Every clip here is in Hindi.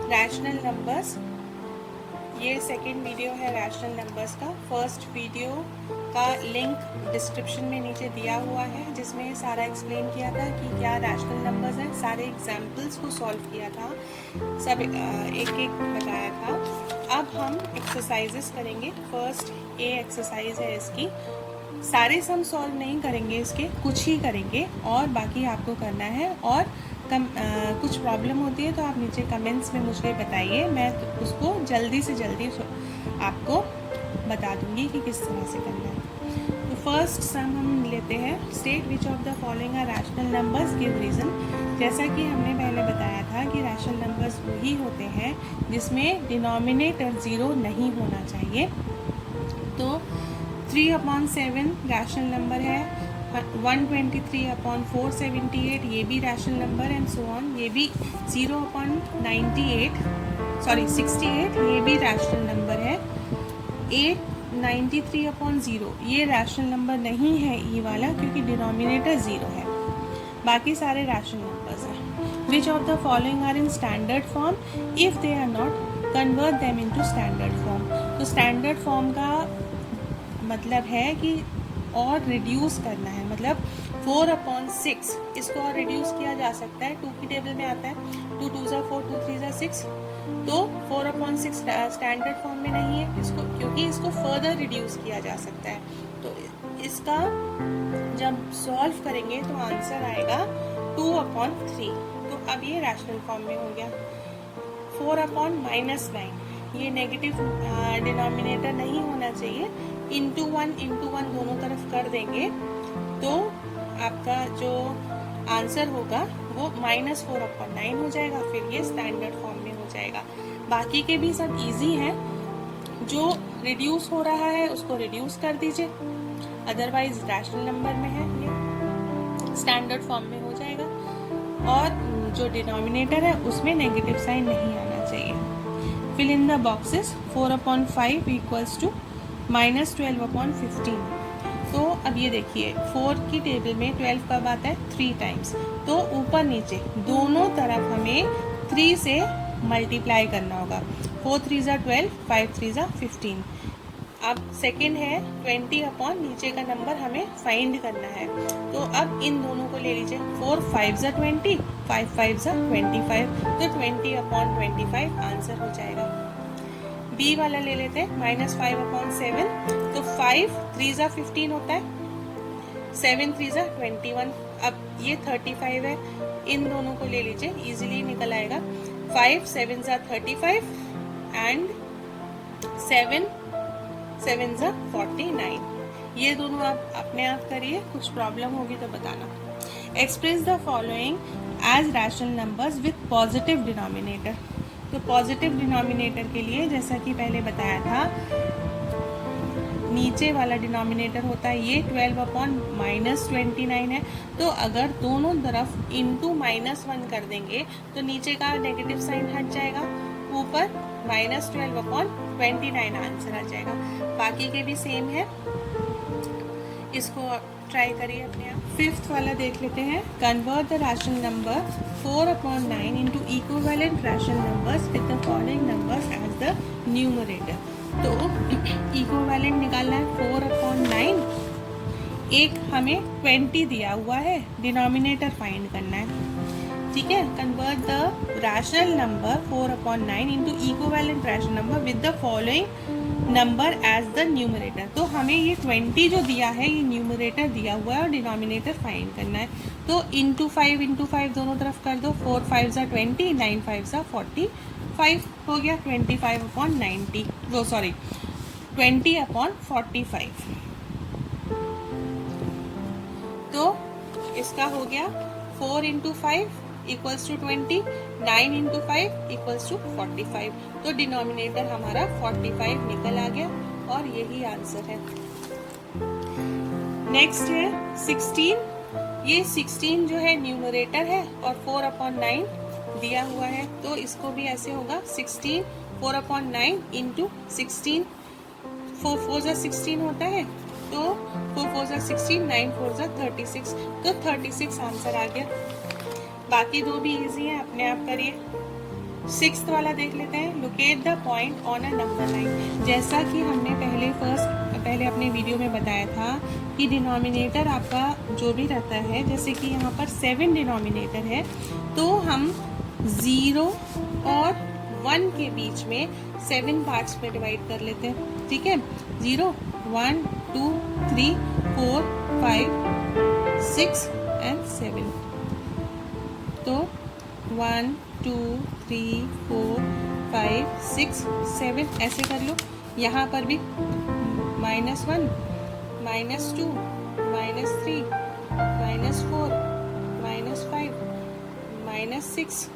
रैशनल नंबर्स, ये सेकेंड वीडियो है रैशनल नंबर्स का। फर्स्ट वीडियो का लिंक डिस्क्रिप्शन में नीचे दिया हुआ है, जिसमें सारा एक्सप्लेन किया था कि क्या रैशनल नंबर्स हैं, सारे एग्जाम्पल्स को सॉल्व किया था, सब एक एक बताया था। अब हम एक्सरसाइजेस करेंगे। फर्स्ट ए एक्सरसाइज है इसकी। सारे सम सॉल्व नहीं करेंगे, इसके कुछ ही करेंगे और बाकी आपको करना है। और कुछ प्रॉब्लम होती है तो आप नीचे कमेंट्स में मुझे बताइए, मैं उसको जल्दी से जल्दी आपको बता दूंगी कि किस तरह से करना है। तो फर्स्ट सम हम लेते हैं। State which of the following are rational numbers, give reason. जैसा कि हमने पहले बताया था कि रैशनल नंबर्स वही होते हैं जिसमें डिनोमिनेटर 0 नहीं होना चाहिए। तो 3/7 रैशनल नंबर है, 123/478 ये भी rational number and so on. ये भी 68 ये भी रैशनल नंबर है। 893/0 ये रैशनल नंबर नहीं है ई वाला, क्योंकि डिनोमिनेटर 0 है। बाकी सारे रैशनल नंबर्स हैं। Which of the following are in standard form, if they are not convert them into standard form. तो स्टैंडर्ड फॉर्म का मतलब है कि और रिड्यूस करना है, मतलब 4/6 इसको और रिड्यूस किया जा सकता है। 2 की टेबल में आता है 2 2 4 2 3 6। तो 4/6 स्टैंडर्ड फॉर्म में नहीं है इसको, क्योंकि इसको फर्दर रिड्यूस किया जा सकता है। तो इसका जब सॉल्व करेंगे तो आंसर आएगा 2/3। तो अब ये रैशनल फॉर्म में हो गया। 4/-9 ये नेगेटिव डिनोमिनेटर नहीं होना चाहिए। इंटू वन दोनों तरफ कर देंगे तो आपका जो आंसर होगा वो -4/9 हो जाएगा। फिर ये स्टैंडर्ड फॉर्म में हो जाएगा। बाकी के भी सब इजी हैं। जो रिड्यूस हो रहा है उसको रिड्यूस कर दीजिए, अदरवाइज रैशनल नंबर में है ये स्टैंडर्ड फॉर्म में हो जाएगा। और जो डिनोमिनेटर है उसमें नेगेटिव साइन नहीं आना चाहिए। Fill in the boxes. 4/5 equals to -12/15। तो अब ये देखिए 4 की टेबल में 12 कब आता है 3 टाइम्स। तो ऊपर नीचे दोनों तरफ हमें 3 से मल्टीप्लाई करना होगा। 4 3 12, 5 3 15। अब सेकंड है 20/ नीचे का नंबर हमें फाइंड करना है। तो अब इन दोनों को ले लीजिए। 4 5 20, 5 5 25। तो 20/25 आंसर हो जाएगा। बी वाला ले लेते हैं -5/7। तो 5 3 15 होता है, 7 3 21। अब ये 35 है, इन दोनों को ले लीजिए, इजीली निकल आएगा। 5 7 35 एंड 7 7 49। ये दोनों आप अपने आप करिए, कुछ प्रॉब्लम होगी तो बताना। Express the following as rational numbers with positive denominator. तो पॉजिटिव डिनोमिनेटर के लिए जैसा कि पहले बताया था, नीचे वाला डिनोमिनेटर होता है ये 12/-29 है। तो अगर दोनों तरफ इंटू -1 कर देंगे तो नीचे का नेगेटिव साइन हट जाएगा, ऊपर -12/29 आंसर आ जाएगा। बाकी के भी सेम है, इसको ट्राई करिए अपने आप। फिफ्थ वाला देख लेते हैं। Convert the rational number 4/9 into equivalent rational numbers with the following numbers as the numerator. तो इक्विवेलेंट निकालना है 4/9। एक हमें 20 दिया हुआ है, डिनोमिनेटर फाइंड करना है, ठीक है। Convert the rational number 4/9 into equivalent rational number with the following number as the numerator. तो हमें ये 20 जो दिया है ये न्यूमरेटर दिया हुआ है और डिनोमिनेटर फाइंड करना है। तो इंटू 5 दोनों तरफ कर दो। 4 5 20, 9 5 45 हो गया। 25/90 वो सॉरी 20/45। तो इसका हो गया 4 × 5 इक्वल्स टू 20, 9 × 5 इक्वल्स टू 45। तो डिनोमिनेटर हमारा 45 निकल आ गया और यही आंसर है। नेक्स्ट है 16। ये 16 जो है न्यूमरेटर है और 4/9 दिया हुआ है, तो इसको भी ऐसे होगा 16 4/9 इंटू 16। 4 4 16 होता है, तो 4 4 16, 9 4 36। तो 36 आंसर आ गया। बाकी दो भी इजी है, अपने आप करिए। सिक्स्थ वाला देख लेते हैं। Locate the point on a number line. जैसा कि हमने पहले अपने वीडियो में बताया था कि डिनोमिनेटर आपका जो भी रहता है, जैसे कि यहाँ पर 7 डिनोमिनेटर है, तो हम 0 और 1 के बीच में 7 पार्ट्स में डिवाइड कर लेते हैं। ठीक है, 0, 1, 2, 3, 4, 5, 6 एंड 7। तो 1, 2, 3, 4, 5, 6, 7 ऐसे कर लो। यहाँ पर भी -1, -2, -3, -4, -5, -6,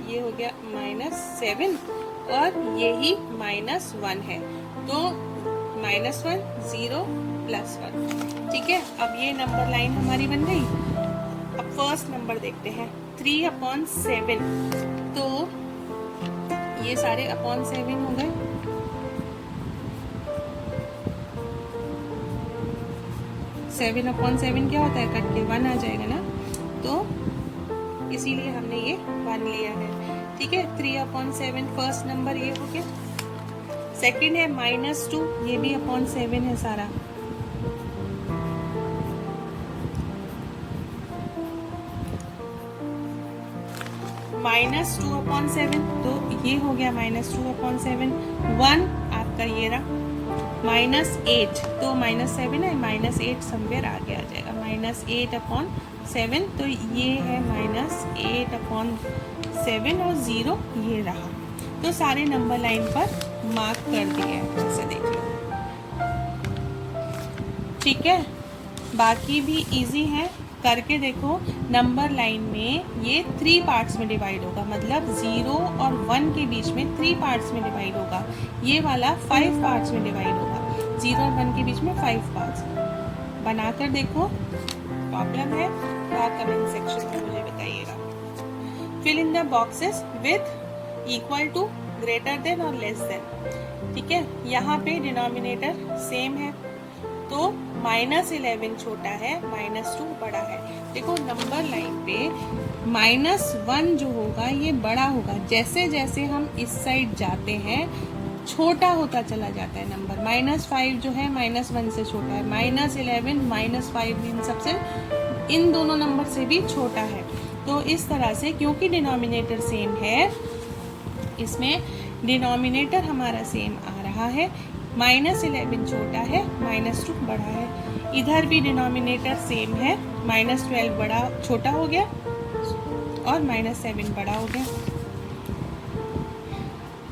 ये हो गया -7 और यही -1 है, तो -1, 0, +1। ठीक है, अब ये नंबर लाइन हमारी बन गई। अब फर्स्ट नंबर देखते हैं, 3/7। तो ये सारे अपॉन 7 हो गए। सेवन अपॉन 7 क्या होता है, कट के 1 आ जाएगा ना, तो इसीलिए हमने ये 1 लिया है। ठीक है, 3/7 फर्स्ट नंबर ये हो गया। सेकंड है -2, ये भी अपॉन 7 है सारा। -2/7, तो ये हो गया -2/7। 1 आपका ये रहा। -8, तो -7 है, -8 समवेयर आगे आ जाएगा। -8/7, तो ये है -8/7 और 0 ये रहा। तो सारे नंबर लाइन पर मार्क कर दिए हैं, ऐसे देख लो। ठीक है, बाकी भी इजी है, करके देखो। नंबर लाइन में ये 3 पार्ट्स में डिवाइड होगा, मतलब 0 और 1 के बीच में 3 पार्ट्स में डिवाइड होगा। ये वाला 5 पार्ट्स में डिवाइड होगा, 0 और 1 के बीच में 5 पार्ट्स। बनाकर देखो, प्रॉब्लम है तो आप कमेंट सेक्शन में मुझे बताइएगा। Fill in the boxes with equal to, greater than और लेस देन। ठीक है, यहाँ पे डिनोमिनेटर सेम है, तो -11 छोटा है, -2 बड़ा है। देखो नंबर लाइन पे -1 जो होगा ये बड़ा होगा, जैसे जैसे हम इस साइड जाते हैं छोटा होता चला जाता है नंबर। -5 जो है -1 से छोटा है, -11, -5 इन सबसे, इन दोनों नंबर से भी छोटा है। तो इस तरह से, क्योंकि डिनोमिनेटर सेम है, इसमें डिनोमिनेटर हमारा सेम आ रहा है। -11 छोटा है, -2 बड़ा है। इधर भी डिनोमिनेटर सेम है, -12 बड़ा छोटा हो गया और -7 बड़ा हो गया।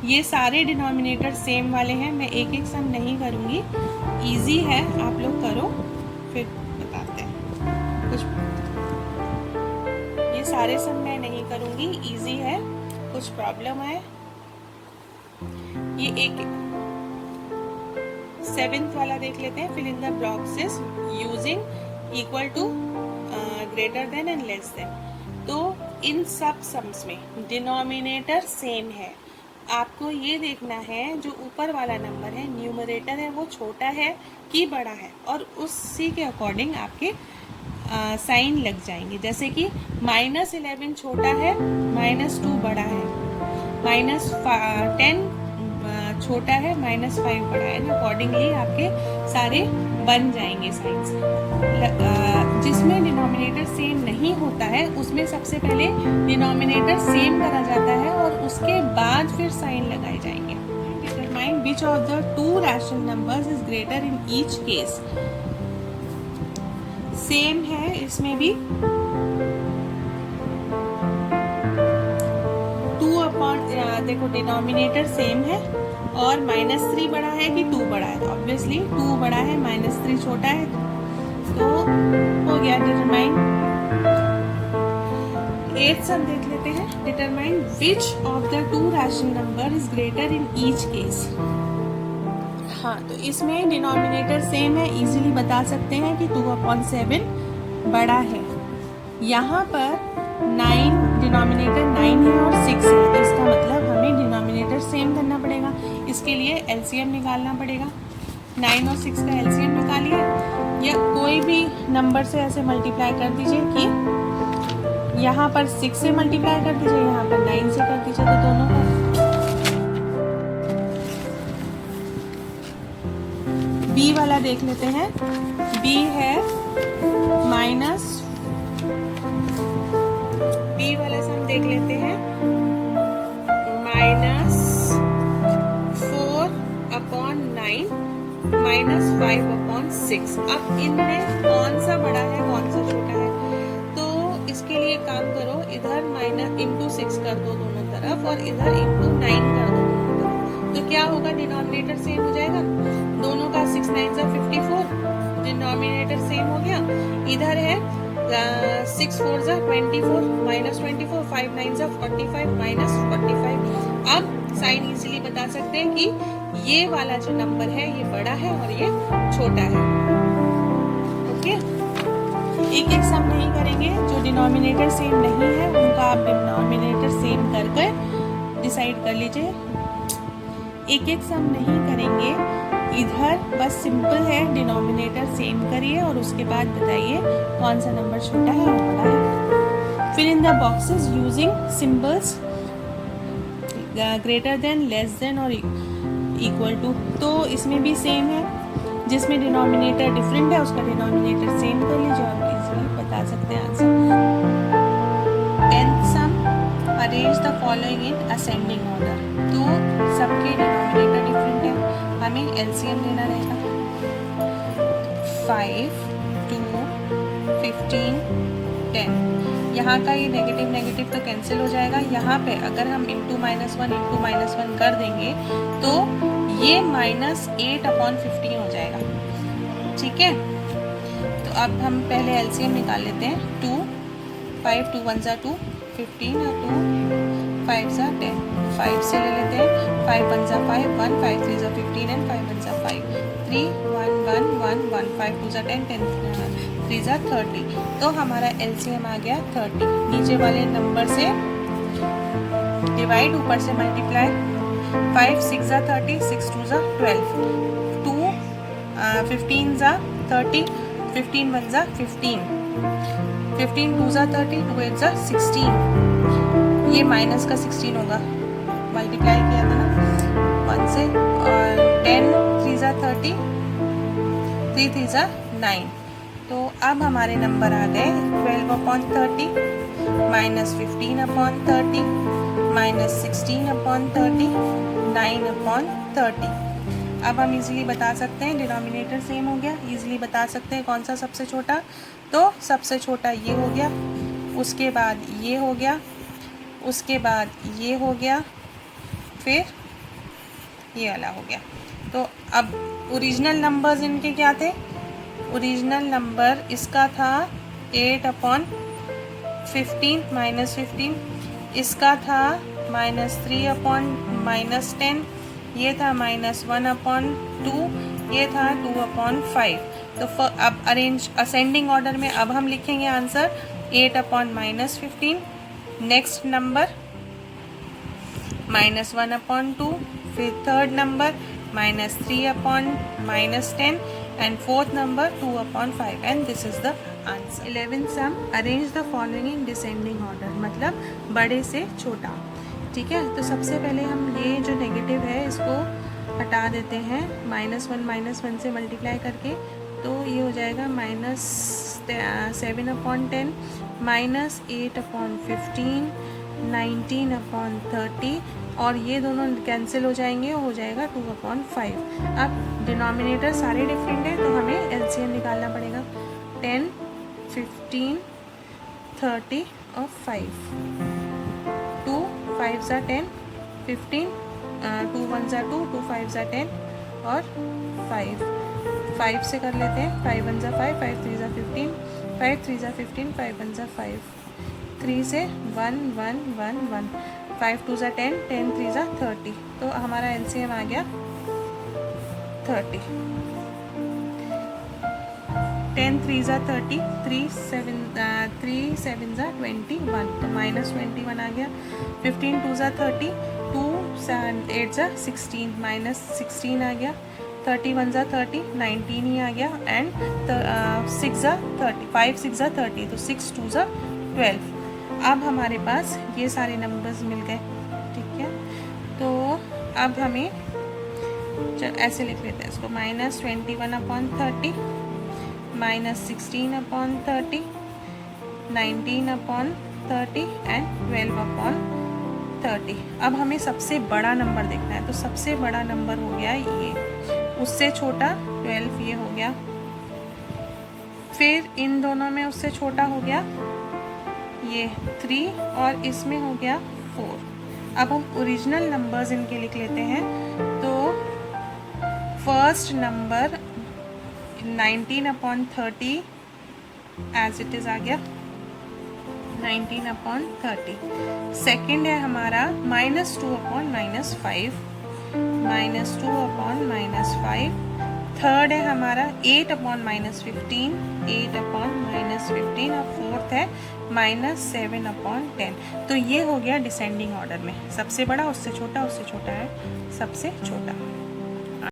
ये सारे डिनोमिनेटर सेम वाले हैं। मैं एक एक सम नहीं करूँगी, इजी है, आप लोग करो फिर बताते हैं कुछ। ये सारे सम मैं नहीं करूँगी, इजी है, कुछ प्रॉब्लम है। ये एक 7th वाला देख लेते हैं। Fill in the boxes using equal to, greater than and less than. तो इन सब सम्स में डिनोमिनेटर सेम है। आपको ये देखना है जो ऊपर वाला नंबर है, न्यूमरेटर है, वो छोटा है कि बड़ा है, और उसी के अकॉर्डिंग आपके साइन लग जाएंगे। जैसे कि -11 छोटा है, -2 बड़ा है, -10 छोटा है, -5 बड़ा है। अकॉर्डिंगली आपके सारे बन जाएंगे साइंस। जिसमें डिनोमिनेटर सेम नहीं होता है उसमें सबसे पहले डिनोमिनेटर सेम करा जाता है और उसके बाद फिर साइन लगाए जाएंगे। Determine which of the 2 rational numbers is greater in each case. Same है इसमें भी, 2 देखो डिनोमिनेटर सेम है और -3 बड़ा है कि 2 बड़ा है, तो ऑब्वियसली 2 बड़ा है, -3 छोटा है, तो हो गया डिटरमाइन। 8th सम देख लेते हैं। Determine which of the 2 rational number is greater in each case. हाँ, तो इसमें डिनोमिनेटर सेम है, इजीली बता सकते हैं कि 2/7 बड़ा है। यहाँ पर 9 डिनोमिनेटर 9 है और 6 है, तो इसका मतलब हमें डिनोमिनेटर सेम करना पड़ेगा। इसके लिए एलसीएम निकालना पड़ेगा। 9 और 6 का एलसीएम निकालिए, या कोई भी नंबर से ऐसे मल्टीप्लाई कर दीजिए कि यहाँ पर 6 से मल्टीप्लाई कर दीजिए, यहाँ कैंसिल कर दीजिए तो दोनों को। बी वाला देख लेते हैं। बी है माइनस, बी वाला से हम देख लेते हैं -4/9 -5/6। अब इनमें कौन सा बड़ा है कौन सा छोटा है, तो इसके लिए काम करो, इधर -6 कर दो दोनों तरफ और इधर ×9 कर दो दोनों तरफ। तो क्या होगा, डिनोमिनेटर सेम हो जाएगा, दोनों का 6 9 54, डिनोमिनेटर सेम हो गया। इधर है 6 4 24 -24, 5 9 45 -45। अब साइन इजीली बता सकते हैं कि ये वाला जो नंबर है ये बड़ा है और ये छोटा है। ओके, एक एक सम नहीं करेंगे, जो डिनोमिनेटर सेम नहीं है उनका आप डिनोमिनेटर सेम करके डिसाइड कर लीजिए। एक एक सम नहीं करेंगे, इधर बस सिंपल है, डिनोमिनेटर सेम करिए और उसके बाद बताइए कौन सा नंबर छोटा है और बड़ा है। Fill in the boxes using symbols greater than, less than और इक्वल टू। तो इसमें भी सेम है, जिसमें डिनोमिनेटर डिफरेंट है उसका डिनोमिनेटर सेम कर लीजिए और इजीली बता सकते हैं answer. 10th sum, arrange the following in ascending order. तो सबके डिनोमिनेटर डिफरेंट है, हमें एलसीएम लेना रहेगा। 5 2 15 10। यहाँ का ये नेगेटिव नेगेटिव तो कैंसिल हो जाएगा। यहाँ पे अगर हम ×-1 कर देंगे तो ये -8/15 हो जाएगा। ठीक है, तो अब हम पहले एलसीएम निकाल लेते हैं। 2 5 2 1 2 15 और 2 5 10। 5 से ले लेते हैं, 5 1 5 1 5 3 15 एंड 5 1 5 3 1 1 1 1 5 2 10 10 3 30। तो हमारा एलसीएम आ गया 30। नीचे वाले नंबर से डिवाइड, ऊपर से मल्टीप्लाई। 5 6 30, 6 2 12, 2 15 30, 15 1 15, 15 2 30, 2 8 16। ये माइनस का 16 होगा, मल्टीप्लाई किया था ना 1 से। और 10 3 30, 3 3 9। तो अब हमारे नंबर आ गए 12/30 -15/30 -16/30 9/30। अब हम इजीली बता सकते हैं, डिनोमिनेटर सेम हो गया, इजीली बता सकते हैं कौन सा सबसे छोटा। तो सबसे छोटा ये हो गया, उसके बाद ये हो गया, उसके बाद ये हो गया, फिर ये वाला हो गया। तो अब ओरिजिनल नंबर्स इनके क्या थे, ओरिजिनल नंबर इसका था 8/15 -15, इसका था -3/10, ये था -1/2, ये था 2/5। तो अब अरेंज असेंडिंग ऑर्डर में अब हम लिखेंगे आंसर 8/-15, नेक्स्ट नंबर -1/2, फिर third number -3/-10 and fourth number 2/5 and this is the answer. 11th sum, arrange the following in descending order, मतलब बड़े से छोटा। ठीक है, तो सबसे पहले हम ये जो नेगेटिव है इसको हटा देते हैं, -1 से मल्टीप्लाई करके। तो ये हो जाएगा -7/10, -8/15, 19/30 और ये दोनों कैंसिल हो जाएंगे, हो जाएगा 2/5। अब डिनोमिनेटर सारे डिफरेंट है तो हमें एलसीएम निकालना पड़ेगा। 10 15 30 और 5, 2 5 10 15, 2 1 2, 2 5 10 और 5 से कर लेते हैं। 5 1 5, 5 3 15, 5 3 15, 5 1 5, 3 से 1 1 1 1, 5 2 10, 10 3 30। तो हमारा एलसीएम आ गया 30। 10 3 30, 3 7 21, तो -21 आ गया। 15 2 30, 2 8 16, -16 आ गया। 31 30, 19 ही आ गया एंड 6 30, 5 6 30, तो 6 2 12। अब हमारे पास ये सारे नंबर्स मिल गए, ठीक है। तो अब हमें ऐसे लिख लेते हैं इसको, -21/30, -16/30, 19/30 एंड 12/30। अब हमें सबसे बड़ा नंबर देखना है, तो सबसे बड़ा नंबर हो गया ये, उससे छोटा 12 ये हो गया, फिर इन दोनों में उससे छोटा हो गया ये 3 और इसमें हो गया 4। अब हम ओरिजिनल नंबर्स इनके लिख लेते हैं। तो first number 19/30 as it is आ गया 19/30। सेकेंड है हमारा -2/-5, -2/-5। थर्ड है हमारा 8/-15, 8/-15। और फोर्थ है -7/10। तो ये हो गया डिसेंडिंग ऑर्डर में, सबसे बड़ा उससे छोटा, उससे छोटा है सबसे छोटा।